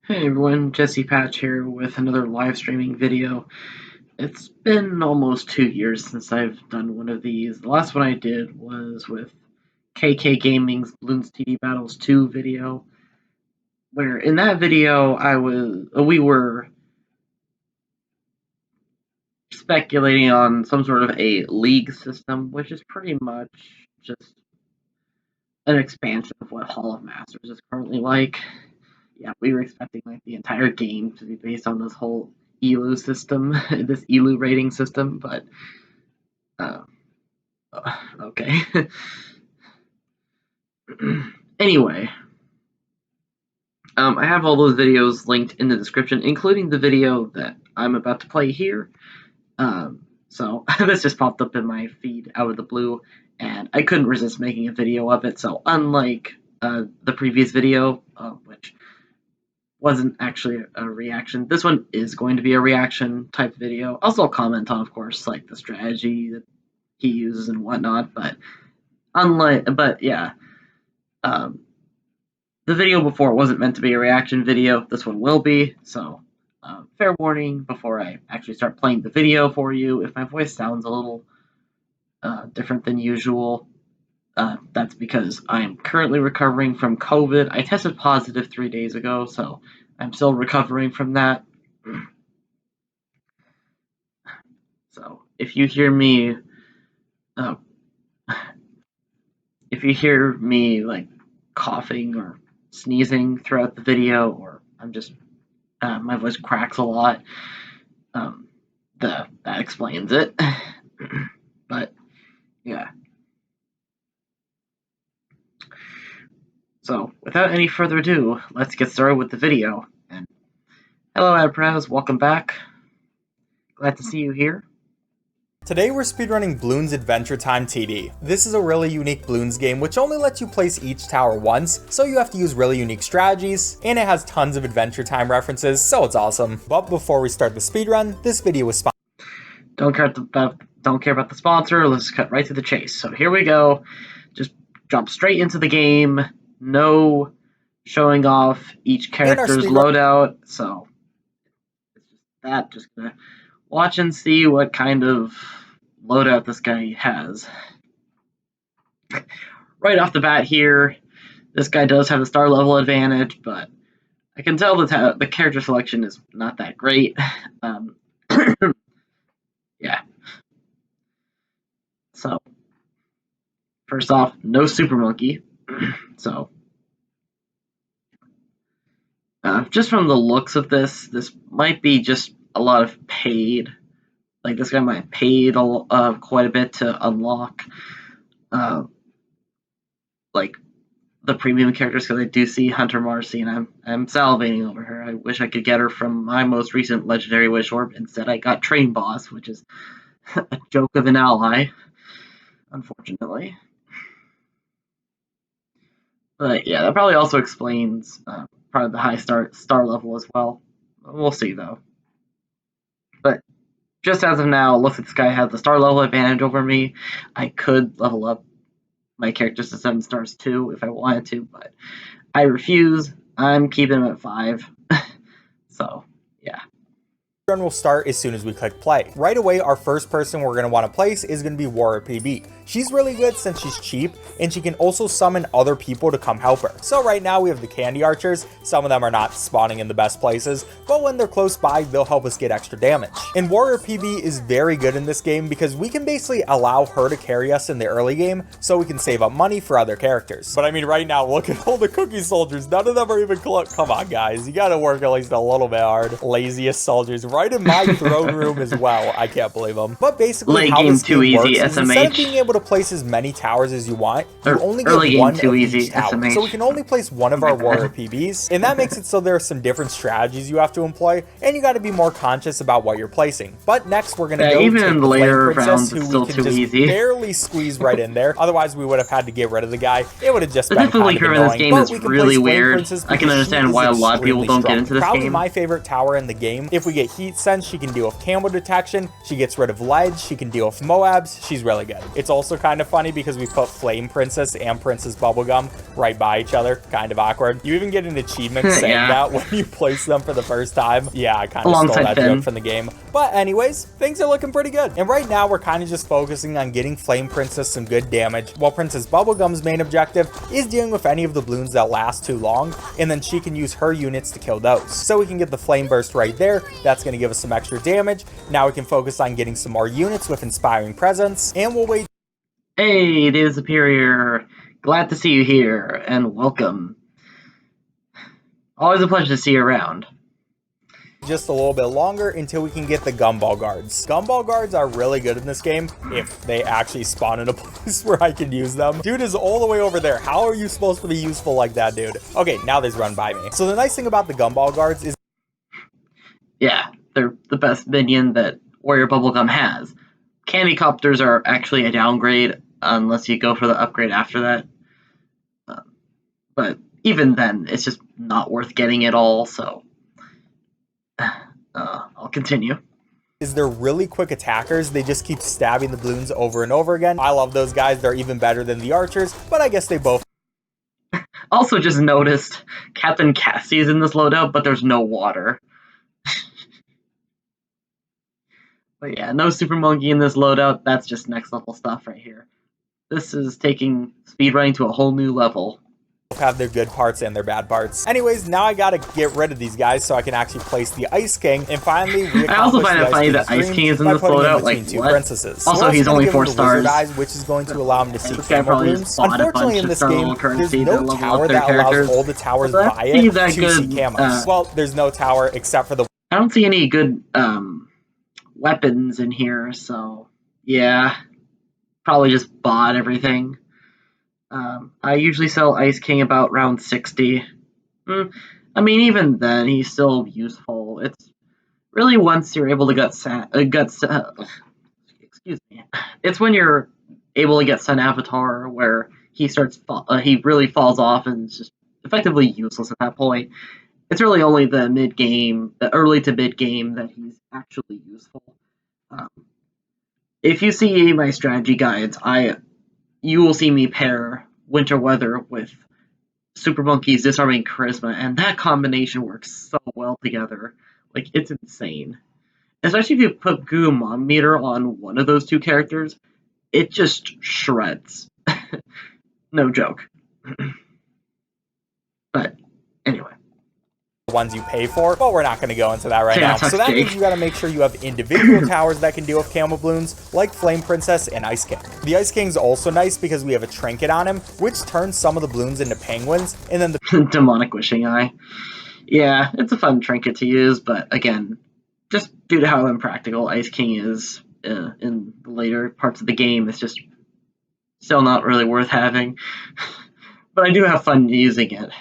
Hey everyone, Jesse Patch here with another live streaming video. It's been almost 2 years since I've done one of these. The last one I did was with KK Gaming's Bloons TD Battles 2 video, where in that video we were speculating on some sort of a league system, which is pretty much just an expansion of what Hall of Masters is currently like. Yeah, we were expecting like the entire game to be based on this whole ELU system, this ELU rating system, but uh, okay. Anyway, I have all those videos linked in the description, including the video that I'm about to play here. So this just popped up in my feed out of the blue, and I couldn't resist making a video of it. So unlike the previous video, which wasn't actually a reaction. This one is going to be a reaction type video. Also, I'll comment on, of course, like the strategy that he uses and whatnot. But yeah, the video before wasn't meant to be a reaction video. This one will be. So, fair warning before I actually start playing the video for you. If my voice sounds a little different than usual, that's because I'm currently recovering from COVID. I tested positive 3 days ago, so I'm still recovering from that. So if you hear me, like coughing or sneezing throughout the video, or I'm just my voice cracks a lot, that explains it. But yeah. So, without any further ado, let's get started with the video. And hello, Adpraz, welcome back. Glad to see you here. Today we're speedrunning Bloons Adventure Time TD. This is a really unique Bloons game which only lets you place each tower once, so you have to use really unique strategies, and it has tons of Adventure Time references, so it's awesome. But before we start the speedrun, this video is sponsored. Don't care about the sponsor, let's cut right to the chase. So here we go. Just jump straight into the game. No showing off each character's loadout, so it's just gonna watch and see what kind of loadout this guy has. Right off the bat here, this guy does have a star level advantage, but I can tell the character selection is not that great. Yeah. So, first off, no Super Monkey. So, just from the looks of this might be just a lot of paid. Like, this guy might have paid quite a bit to unlock, like, the premium characters, because I do see Hunter Marcy, and I'm salivating over her. I wish I could get her from my most recent Legendary Wish Orb. Instead, I got Train Boss, which is a joke of an ally, unfortunately. But yeah, that probably also explains probably the high star level as well. We'll see though. But just as of now, it looks like this guy has the star level advantage over me. I could level up my characters to 7 stars too if I wanted to, but I refuse. I'm keeping him at 5. So yeah. Run will start as soon as we click play. Right away, our first person we're going to want to place is going to be Warrior PB. She's really good since she's cheap, and she can also summon other people to come help her. So right now we have the Candy Archers. Some of them are not spawning in the best places, but when they're close by, they'll help us get extra damage. And Warrior PB is very good in this game because we can basically allow her to carry us in the early game, so we can save up money for other characters. But I mean, right now, look at all the Cookie Soldiers. None of them are even close. Come on, guys. You got to work at least a little bit hard. Laziest soldiers. Right in my throne room as well. I can't believe them. But basically, late how game this game too works easy, is SMH. instead of being able to place as many towers as you want, you only Early get game one too of easy, each tower. SMH. So we can only place one of our Warrior PBs, and that makes it so there are some different strategies you have to employ, and you got to be more conscious about what you're placing. But next, we're gonna go even take in the the later Flame Princess, rounds, who it's we still can too just easy. barely squeeze right in there. Otherwise, we would have had to get rid of the guy. It would have just The been kind difficulty of curve in this annoying. game But is we can really place Flame weird. Princess I can because understand she why a is lot of people extremely don't get strong. into this Probably game. my favorite tower in the game. If we get heat sense, she can deal with camo detection, she gets rid of ledge, she can deal with Moabs, she's really good. It's also kind of funny because we put Flame Princess and Princess Bubblegum right by each other, kind of awkward. You even get an achievement saying that when you place them for the first time. Yeah, I kind of stole that joke from the game. But anyways, things are looking pretty good. And right now we're kind of just focusing on getting Flame Princess some good damage, while Princess Bubblegum's main objective is dealing with any of the balloons that last too long, and then she can use her units to kill those. So we can get the Flame Burst right there. That's going to give us some extra damage. Now we can focus on getting some more units with Inspiring Presence, and we'll wait. Hey, it is Superior. Glad to see you here, and welcome. Always a pleasure to see you around. Just a little bit longer until we can get the Gumball Guards. Gumball Guards are really good in this game if they actually spawn in a place where I can use them. Dude is all the way over there. How are you supposed to be useful like that, dude? Okay, now they's run by me. So the nice thing about the Gumball Guards is... yeah, they're the best minion that Warrior Bubblegum has. Candy Copters are actually a downgrade unless you go for the upgrade after that. But even then, it's just not worth getting it all, so... I'll continue. Is they're really quick attackers. They just keep stabbing the balloons over and over again. I love those guys. They're even better than the archers, but I guess they both... Also just noticed Captain Cassie is in this loadout, but there's no water. But yeah, no Super Monkey in this loadout. That's just next level stuff right here. This is taking speedrunning to a whole new level. Have their good parts and their bad parts. Anyways, now I gotta get rid of these guys so I can actually place the Ice King, and finally we I also find it funny that Ice King is in this loadout, like two what? princesses. Also, he's only 4 stars. Eyes, which is going to allow him to see this guy probably just bought Unfortunately, in this game, there's no tower that allows all the towers by it to see camos. Well, there's no tower except for the... I don't see any good weapons in here, so yeah, probably just bought everything. I usually sell Ice King about round 60. I mean, even then, he's still useful. It's really once you're able to excuse me. It's when you're able to get Sun Avatar where he starts, he really falls off and is just effectively useless at that point. It's really only the mid game, the early to mid game, that he's actually useful. If you see my strategy guides, you will see me pair Winter Weather with Super Monkey's Disarming Charisma, and that combination works so well together. Like, it's insane. Especially if you put Goo Meter on one of those two characters, it just shreds. No joke. But, anyway. Ones you pay for, but we're not going to go into that right now. So that means you got to make sure you have individual towers that can deal with camo balloons, like Flame Princess and Ice King. The Ice King's also nice because we have a trinket on him, which turns some of the balloons into penguins, and then the Demonic Wishing Eye. Yeah, it's a fun trinket to use, but again, just due to how impractical Ice King is in the later parts of the game, it's just still not really worth having. But I do have fun using it.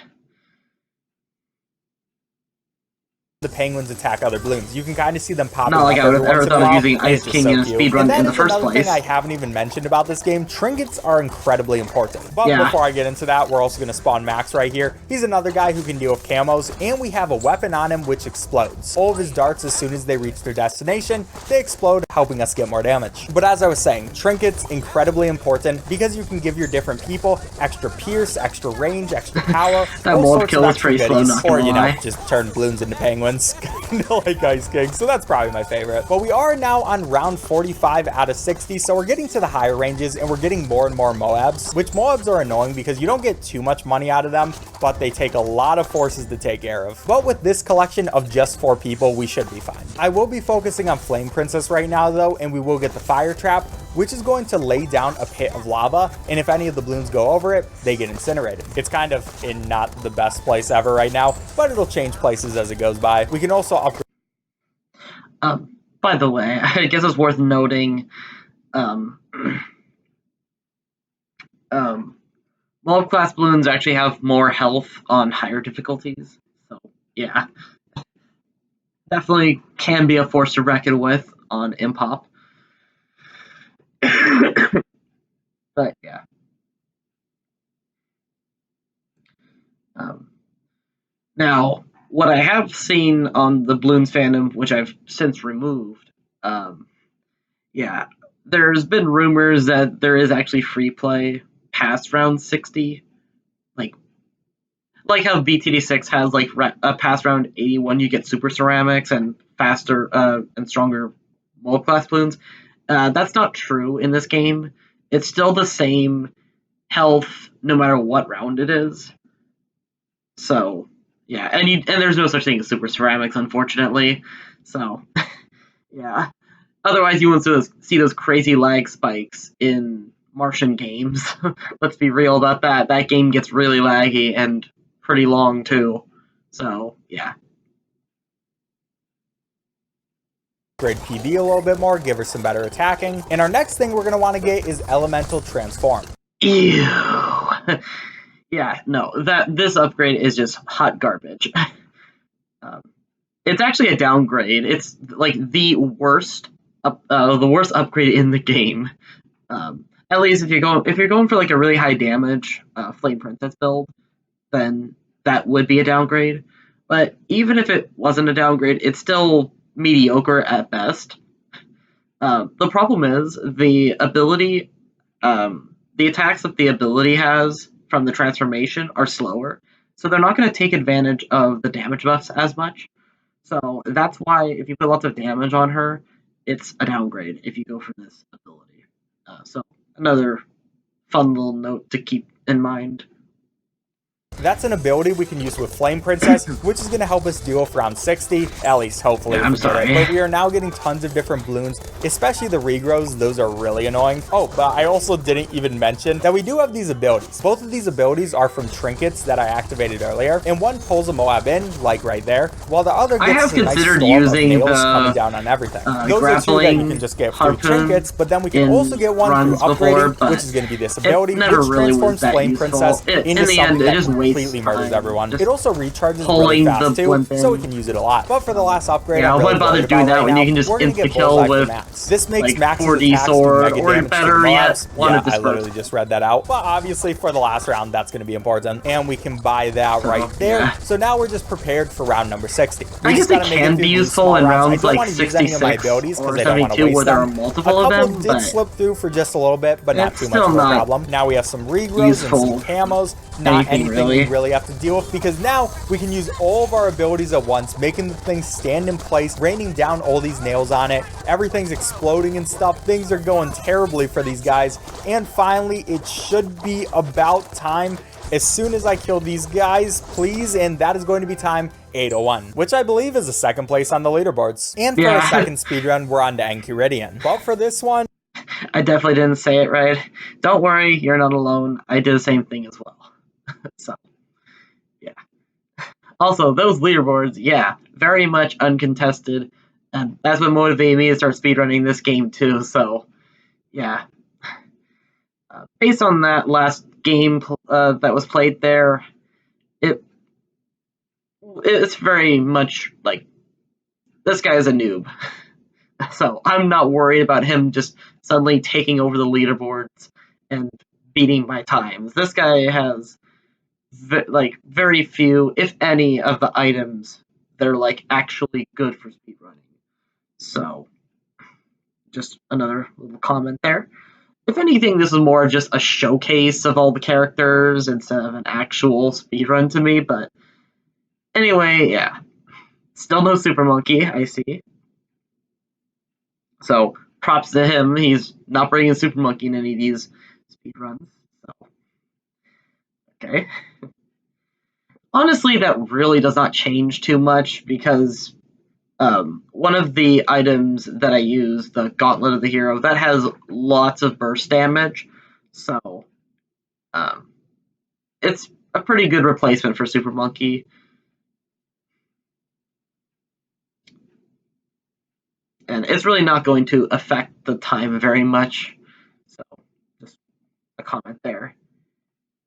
the penguins attack other balloons. You can kind of see them popping Not like up I would have ever thought of using Ice King in a speedrun in the first place. Thing I haven't even mentioned about this game, trinkets are incredibly important. But before I get into that, we're also going to spawn Max right here. He's another guy who can deal with camos, and we have a weapon on him which explodes. All of his darts, as soon as they reach their destination, they explode, helping us get more damage. But as I was saying, trinkets incredibly important because you can give your different people extra pierce, extra range, extra power, that mold kill is pretty slow, not or gonna lie. just turn balloons into penguins. Like Ice King, so that's probably my favorite. But we are now on round 45 out of 60, so we're getting to the higher ranges and we're getting more and more Moabs, which Moabs are annoying because you don't get too much money out of them, but they take a lot of forces to take care of. But with this collection of just 4 people, we should be fine. I will be focusing on Flame Princess right now though, and we will get the fire trap, which is going to lay down a pit of lava, and if any of the balloons go over it, they get incinerated. It's kind of in not the best place ever right now, but it'll change places as it goes by. We can also upgrade. By the way, I guess it's worth noting, Moab class balloons actually have more health on higher difficulties, so yeah. Definitely can be a force to reckon with on Impop. But yeah. Now, what I have seen on the Bloons fandom, which I've since removed, yeah, there's been rumors that there is actually free play past round 60, like how BTD6 has like past round 81, you get super ceramics and faster and stronger world class balloons. That's not true in this game. It's still the same health no matter what round it is. So yeah, and there's no such thing as super ceramics, unfortunately. So yeah, otherwise you won't see those crazy lag spikes in Martian games. Let's be real about that. That game gets really laggy and pretty long too. So yeah. Upgrade PB a little bit more, give her some better attacking. And our next thing we're going to want to get is Elemental Transform. Ew. Yeah, no, this upgrade is just hot garbage. It's actually a downgrade. It's like the worst upgrade in the game. At least if you're going for like a really high damage Flame Princess build, then that would be a downgrade. But even if it wasn't a downgrade, it's still mediocre at best. The problem is the ability, the attacks that the ability has from the transformation are slower, so they're not going to take advantage of the damage buffs as much. So that's why if you put lots of damage on her, it's a downgrade if you go for this ability. So another fun little note to keep in mind. That's an ability we can use with Flame Princess, which is going to help us deal with round 60, at least hopefully. Yeah, I'm sorry. But we are now getting tons of different balloons, especially the regrows. Those are really annoying. Oh, but I also didn't even mention that we do have these abilities. Both of these abilities are from Trinkets that I activated earlier, and one pulls a Moab in, like right there, while the other gets a nice storm of nails coming down on everything. Those are two that you can just get through Trinkets, but then we can also get one through upgrading, which is going to be this ability, which transforms Flame Princess into something that completely murders everyone. It also recharges really fast too, so we can use it a lot. But for the last upgrade, yeah, I wouldn't bother doing that when you can just insta-kill with this makes like 4D sword, or better yet, yeah, I literally just read that out. But obviously for the last round, that's going to be important, and we can buy that right there. Yeah. So now we're just prepared for round number 60. I guess it can be useful in rounds like 66 or 72 where there are multiple of them. A couple did slip through for just a little bit, but not too much of a problem. Now we have some regrows and some camos. Not anything we really have to deal with, because now we can use all of our abilities at once, making the thing stand in place, raining down all these nails on it. Everything's exploding and stuff. Things are going terribly for these guys. And finally, it should be about time. As soon as I kill these guys, please, and that is going to be time 801, which I believe is the second place on the leaderboards. And for our second speedrun, we're on to Enchiridion. But for this one, I definitely didn't say it right. Don't worry, you're not alone. I did the same thing as well. So, yeah. Also, those leaderboards, yeah, very much uncontested. And that's what motivated me to start speedrunning this game too, so, yeah. Based on that last game that was played there, it's very much like, this guy is a noob. So I'm not worried about him just suddenly taking over the leaderboards and beating my times. This guy has very few, if any, of the items that are like actually good for speedrunning. So just another little comment there. If anything, this is more of just a showcase of all the characters instead of an actual speedrun to me, but anyway, yeah. Still no Super Monkey, I see. So props to him. He's not bringing Super Monkey in any of these speedruns. So okay. Honestly, that really does not change too much, because one of the items that I use, the Gauntlet of the Hero, that has lots of burst damage. So it's a pretty good replacement for Super Monkey. And it's really not going to affect the time very much. So just a comment there.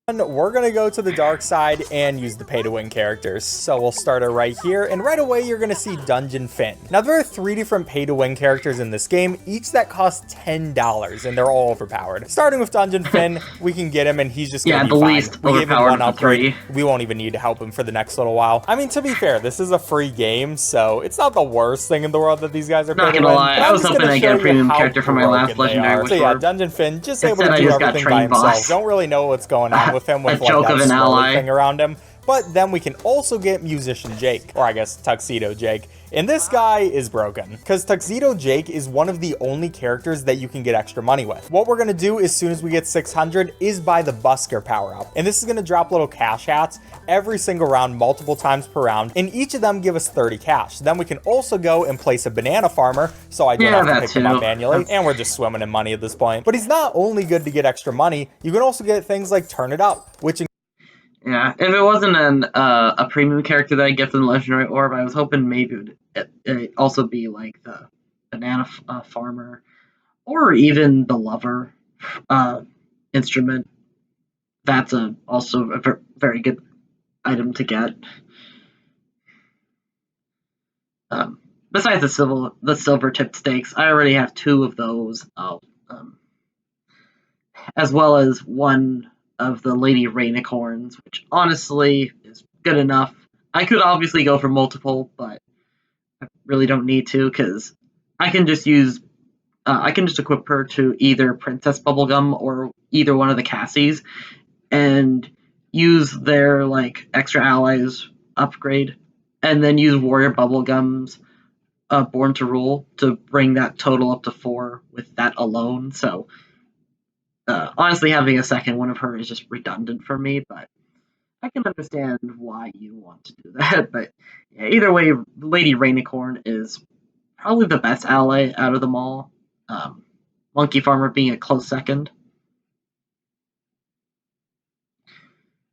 We're gonna go to the dark side and use the pay-to-win characters. So we'll start it right here, and right away you're gonna see Dungeon Finn. Now there are 3 different pay-to-win characters in this game, each that cost $10, and they're all overpowered. Starting with Dungeon Finn, we can get him, and he's just gonna be fine. Least we gave him 1 upgrade. 3. We won't even need to help him for the next little while. I mean, to be fair, this is a free game, so it's not the worst thing in the world that these guys are not gonna lie. I was hoping I'd get a premium character for my last legendary. So yeah, Dungeon Finn just able to do everything by himself. Don't really know what's going on with him with like that swirly thing around him. But then we can also get Musician Jake, or I guess Tuxedo Jake. And this guy is broken, because Tuxedo Jake is one of the only characters that you can get extra money with. What we're going to do as soon as we get 600 is buy the Busker power-up. And this is going to drop little cash hats every single round, multiple times per round. And each of them give us 30 cash. Then we can also go and place a banana farmer, so I don't have to pick them up manually. And we're just swimming in money at this point. But he's not only good to get extra money, you can also get things like Turn It Up, which yeah, if it wasn't a premium character that I get from the Legendary Orb, I was hoping maybe it'd also be like the Banana Farmer, or even the Lover instrument. That's also a very good item to get. Besides the silver tipped stakes, I already have 2 of those, as well as 1 of the Lady Rainicorns, which honestly is good enough. I could obviously go for multiple, but I really don't need to, because I can just equip her to either Princess Bubblegum or either one of the Cassies, and use their like extra allies upgrade, and then use Warrior Bubblegum's Born to Rule to bring that total up to 4 with that alone. So honestly, having a second one of her is just redundant for me, but I can understand why you want to do that. But yeah, either way, Lady Rainicorn is probably the best ally out of them all. Monkey Farmer being a close second.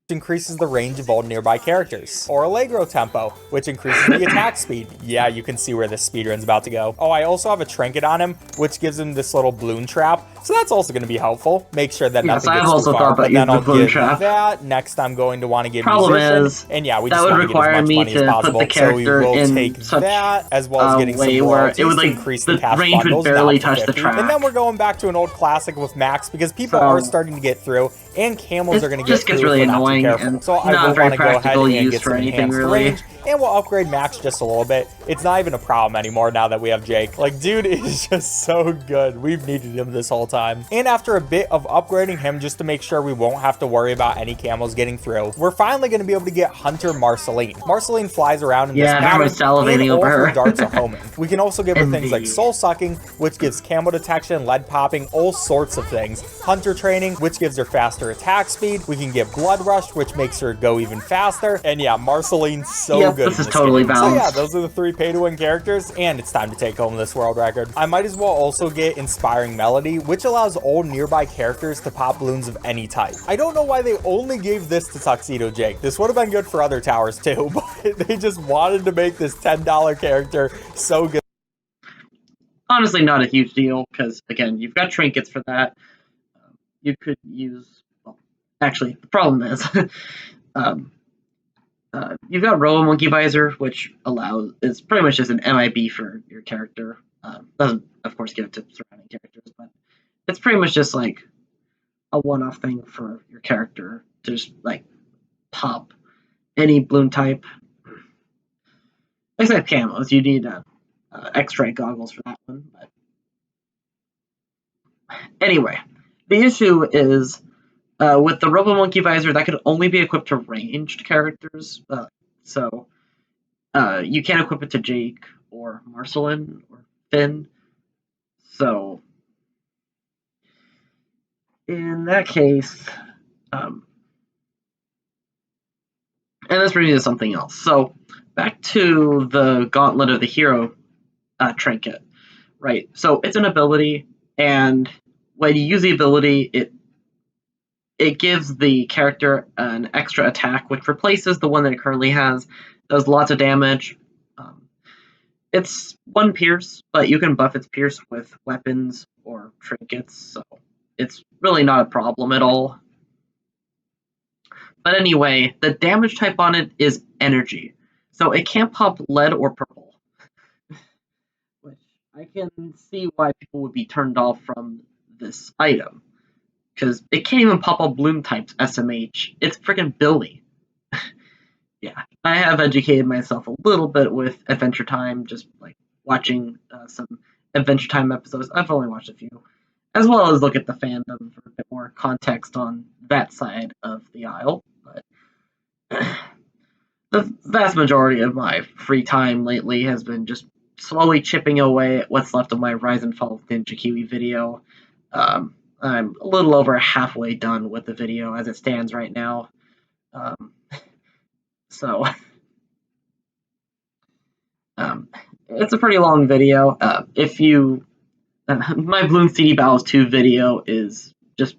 Increases the range of all nearby characters, or Allegro Tempo, which increases the attack speed. Yeah, you can see where this speedrun's about to go. Oh, I also have a trinket on him, which gives him this little balloon trap, so that's also going to be helpful. Make sure that nothing gets too far, but then I'll give that. Next, I'm going to want to give Musician, and yeah, we just want to get as much money as possible, so we will take that, as well as getting some royalties to increase the cash bundles down to 50. And then we're going back to an old classic with Max, because people are starting to get through, and camels are going to get through. Just gets really annoying. And so I will want to go ahead and get some enhanced range, and we'll upgrade Max just a little bit. It's not even a problem anymore now that we have Jake. Like, dude is just so good. We've needed him this whole time. And after a bit of upgrading him just to make sure we won't have to worry about any camels getting through, we're finally going to be able to get Hunter Marceline. Marceline flies around in this map, and all her darts are homing. We can also give her things like Soul Sucking, which gives camo detection, lead popping, all sorts of things. Hunter Training, which gives her faster attack speed. We can get Blood Rush, which makes her go even faster. And yeah, Marceline's so good. This is totally balanced. So yeah, those are the 3 pay-to-win characters, and it's time to take home this world record. I might as well also get Inspiring Melody, which allows all nearby characters to pop balloons of any type. I don't know why they only gave this to Tuxedo Jake. This would have been good for other towers too, but they just wanted to make this $10 character so good. Honestly, not a huge deal, because again, you've got trinkets for that. You could use, well, actually, the problem is you've got Robo Monkey Visor, which is pretty much just an MIB for your character. Doesn't, of course, give it to surrounding characters, but it's pretty much just like a one-off thing for your character to just like pop any bloom type. Except camos, you need X-ray goggles for that one. But anyway, the issue is with the Robo Monkey Visor, that could only be equipped to ranged characters. So you can't equip it to Jake or Marceline or Finn. So in that case, and this brings me to something else. So back to the Gauntlet of the Hero trinket, right? So it's an ability, and when you use the ability, it gives the character an extra attack, which replaces the one that it currently has. Does lots of damage. It's 1 pierce, but you can buff its pierce with weapons or trinkets, so it's really not a problem at all. But anyway, the damage type on it is energy. So it can't pop lead or purple. Which I can see why people would be turned off from this item. Because it can't even pop up bloom types SMH. It's freaking Billy. Yeah, I have educated myself a little bit with Adventure Time, just like watching some Adventure Time episodes. I've only watched a few, as well as look at the fandom for a bit more context on that side of the aisle. But the vast majority of my free time lately has been just slowly chipping away at what's left of my Rise and Fall of Ninja Kiwi video. I'm a little over halfway done with the video as it stands right now. So it's a pretty long video. If you my Bloons TD Battles 2 video is just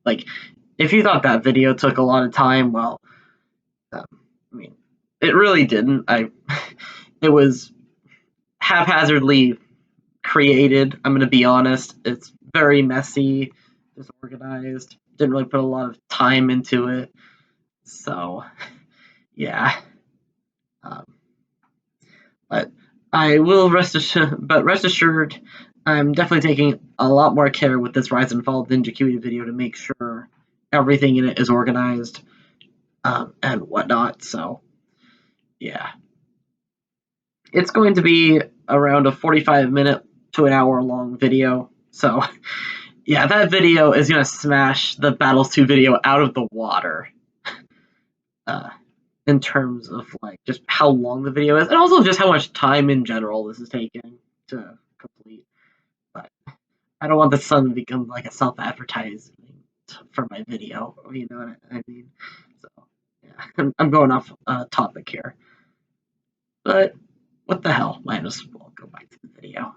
like, if you thought that video took a lot of time, well, I mean, it really didn't. It was haphazardly created. I'm gonna be honest. It's very messy, disorganized. Didn't really put a lot of time into it. So, yeah. But rest assured, I'm definitely taking a lot more care with this Rise and Fall of Ninja Kiwi video to make sure everything in it is organized and whatnot. So, yeah. It's going to be around a 45-minute to an hour long video. So, yeah, that video is going to smash the Battles 2 video out of the water. In terms of like just how long the video is, and also just how much time in general this is taking to complete. But I don't want the sun to become like a self-advertising for my video. You know what I mean? So yeah, I'm going off topic here. But what the hell? Might as well go back to the video.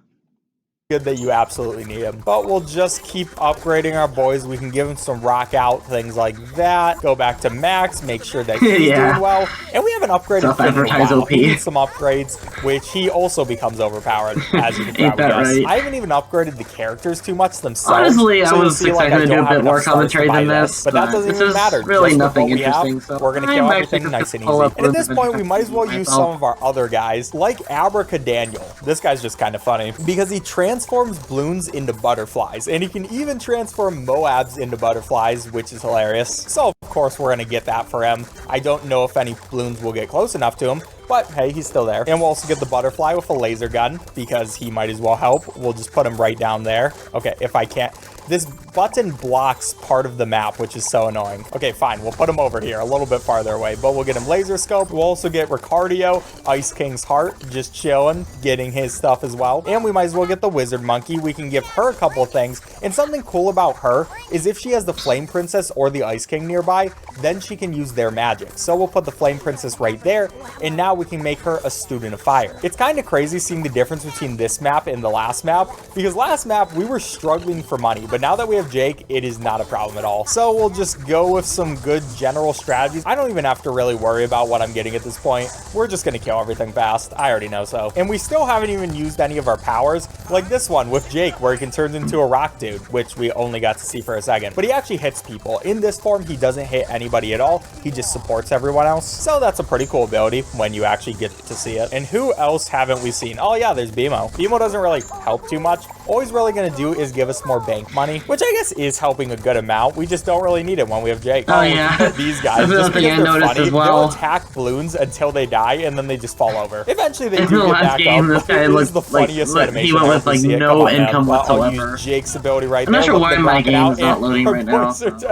Good that you absolutely need him, but we'll just keep upgrading our boys. We can give him some rock out, things like that. Go back to Max, make sure that he's doing well, and we haven't upgraded him in a while. He needs some upgrades, which he also becomes overpowered, as you can probably guess. Right? I haven't even upgraded the characters too much themselves. Honestly, so I was expecting to do a bit more commentary than this, but that doesn't even matter. Really just nothing interesting. So we're gonna kill everything nice and easy. And at this point, we might as well use some of our other guys, like Abracadaniel. This guy's just kind of funny because he transforms Bloons into butterflies, and he can even transform Moabs into butterflies, which is hilarious. So of course we're gonna get that for him. I don't know if any Bloons will get close enough to him, but hey, he's still there. And we'll also get the butterfly with a laser gun because he might as well help. We'll just put him right down there. Okay, if I can't. This button blocks part of the map, which is so annoying. Okay, fine. We'll put him over here a little bit farther away, but we'll get him laser scope. We'll also get Ricardio, Ice King's heart, just chilling, getting his stuff as well. And we might as well get the wizard monkey. We can give her a couple of things. And something cool about her is if she has the flame princess or the Ice King nearby, then she can use their magic. So we'll put the flame princess right there, and now we can make her a student of fire. It's kind of crazy seeing the difference between this map and the last map, because last map we were struggling for money, but now that we have Jake, it is not a problem at all. So we'll just go with some good general strategies. I don't even have to really worry about what I'm getting at this point. We're just gonna kill everything fast. I already know so. And we still haven't even used any of our powers, like this one with Jake, where he can turn into a rock dude, which we only got to see for a second. But he actually hits people. In this form, he doesn't hit anybody at all. He just supports everyone else. So that's a pretty cool ability when you actually get to see it. And who else haven't we seen? Oh yeah, there's BMO. BMO doesn't really help too much. All he's really gonna do is give us more bank money, which I guess is helping a good amount. We just don't really need it when we have Jake. Oh yeah. These guys, just because they're funny, they'll attack Bloons until they die, and then they just fall over. Eventually they do get back up. This guy looks the funniest animation. He went with like no income whatsoever. I'll use Jake's ability right there. I'm not sure why my game is not loading right now.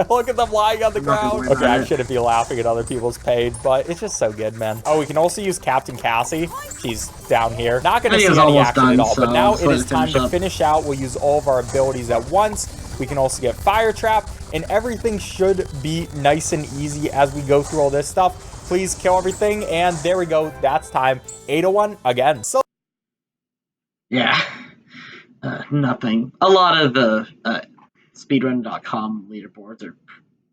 Look at them lying on the ground. Okay, I shouldn't be laughing at other people's page, but it's just so good, man. Oh, we can also use Captain Cassie. She's down here. Not gonna see any action at all, but now it is time to finish out. We'll use all of our abilities at once. We can also get Fire Trap, and everything should be nice and easy as we go through all this stuff. Please kill everything, and there we go. That's time. 801 again. So yeah, nothing. A lot of the speedrun.com leaderboards are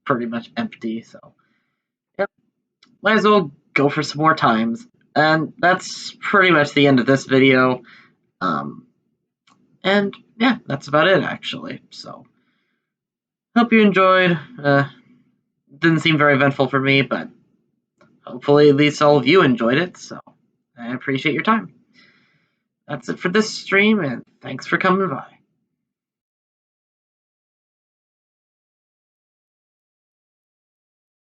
pretty much empty, so yep. Might as well go for some more times. And that's pretty much the end of this video. And yeah, that's about it actually. So hope you enjoyed. didn't seem very eventful for me, but hopefully at least all of you enjoyed it, so I appreciate your time. That's it for this stream, and thanks for coming by.